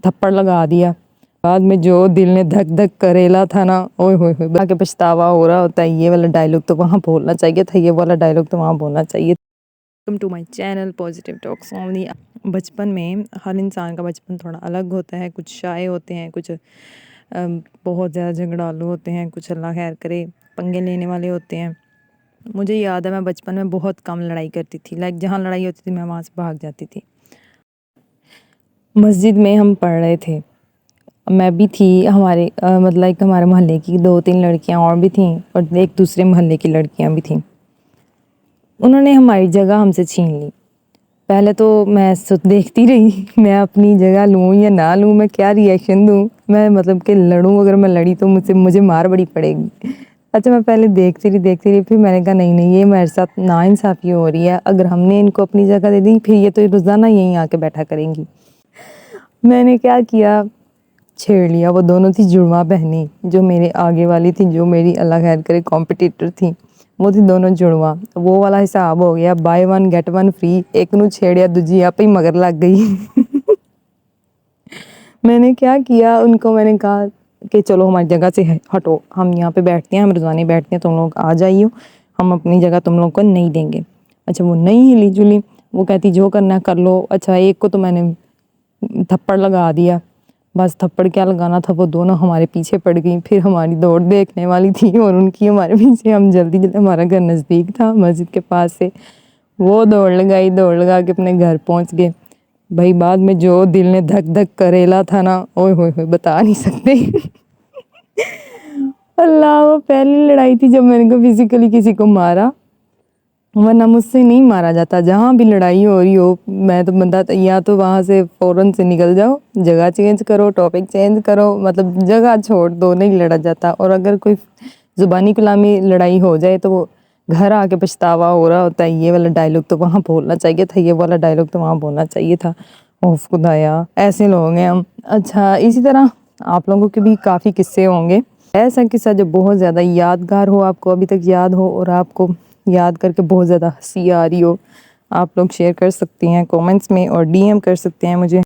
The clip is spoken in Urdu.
تھپڑ لگا دیا، بعد میں جو دل نے دھک دھک کریلا تھا نا، اوئے ہوئے ہوئے بلا کے پچھتاوا ہو رہا ہوتا ہے، یہ والا ڈائلاگ تو وہاں بولنا چاہیے تھا، یہ والا ڈائلاگ تو وہاں بولنا چاہیے تھا۔ Welcome to my channel positive talks only. بچپن میں ہر انسان کا بچپن تھوڑا الگ ہوتا ہے، کچھ شائع ہوتے ہیں، کچھ بہت زیادہ جھگڑالو ہوتے ہیں، کچھ اللہ خیر کرے پنگے لینے والے ہوتے ہیں۔ مجھے یاد ہے میں بچپن میں بہت کم لڑائی کرتی تھی، جہاں لڑائی ہوتی تھی میں وہاں سے بھاگ جاتی تھی۔ مسجد میں ہم پڑھ رہے تھے، میں بھی تھی، ہمارے مطلب ہمارے محلے کی 2-3 لڑکیاں اور بھی تھیں، اور ایک دوسرے محلے کی لڑکیاں بھی تھیں۔ انہوں نے ہماری جگہ ہم سے چھین لی۔ پہلے تو میں دیکھتی رہی، میں اپنی جگہ لوں یا نہ لوں، میں کیا ری ایکشن دوں، میں مطلب کہ لڑوں، اگر میں لڑی تو مجھے مار بڑی پڑے گی۔ اچھا میں پہلے دیکھتی رہی، پھر میں نے کہا نہیں یہ میرے ساتھ ناانصافی ہو رہی ہے، اگر ہم نے ان کو اپنی جگہ دے دی پھر یہ تو روزانہ یہیں آ کے بیٹھا کریں گی۔ میں نے کیا کیا، چھیڑ لیا۔ وہ دونوں تھی جڑواں بہنیں، جو میرے آگے والی تھی، جو میری اللہ خیر کرے کمپٹیٹر تھی، وہ تھی دونوں جڑواں۔ وہ والا حساب ہو گیا، بائی 1 گیٹ 1 فری، ایک نو چھیڑیا دوجی آپ ہی مگر لگ گئی۔ میں نے کیا کیا، ان کو میں نے کہا کہ چلو ہماری جگہ سے ہٹو، ہم یہاں پہ بیٹھتے ہیں، ہم روزانے بیٹھتے ہیں، تم لوگ آ جائیو، ہم اپنی جگہ تم لوگ کو نہیں دیں گے۔ اچھا وہ نہیں ہلی جلی، وہ کہتی جو کرنا ہے کر لو۔ اچھا ایک کو تو میں نے تھپڑ لگا دیا، بس تھپڑ کیا لگانا تھا، وہ دونوں ہمارے پیچھے پڑ گئیں۔ پھر ہماری دوڑ دیکھنے والی تھی اور ان کی ہمارے پیچھے، ہم جلدی ہمارا گھر نزدیک تھا مسجد کے پاس سے، وہ دوڑ لگا کے اپنے گھر پہنچ گئے۔ بھائی بعد میں جو دل نے دھک دھک کریلا تھا نا، اوئے ہوئے ہوئے بتا نہیں سکتے۔ اللہ، وہ پہلی لڑائی تھی جب میں نے فزیکلی کسی کو مارا، ورنہ مجھ سے نہیں مارا جاتا۔ جہاں بھی لڑائی ہو رہی ہو، میں تو بندہ یا تو وہاں سے فوراً سے نکل جاؤ، جگہ چینج کرو، ٹاپک چینج کرو، مطلب جگہ چھوڑ دو، نہیں لڑا جاتا۔ اور اگر کوئی زبانی کلامی لڑائی ہو جائے تو وہ گھر آ کے پچھتاوا ہو رہا ہوتا ہے، یہ والا ڈائلاگ تو وہاں بولنا چاہیے تھا، یہ والا ڈائلاگ تو وہاں بولنا چاہیے تھا۔ اوف خدایا، ایسے لوگ ہیں ہم۔ اچھا اسی طرح آپ لوگوں کے بھی کافی قصے ہوں گے، ایسا قصہ جو بہت زیادہ یادگار ہو، آپ کو ابھی تک یاد ہو اور آپ کو یاد کر کے بہت زیادہ ہنسی آ رہی ہو، آپ لوگ شیئر کر سکتے ہیں کامنٹس میں، اور ڈی ایم کر سکتے ہیں مجھے۔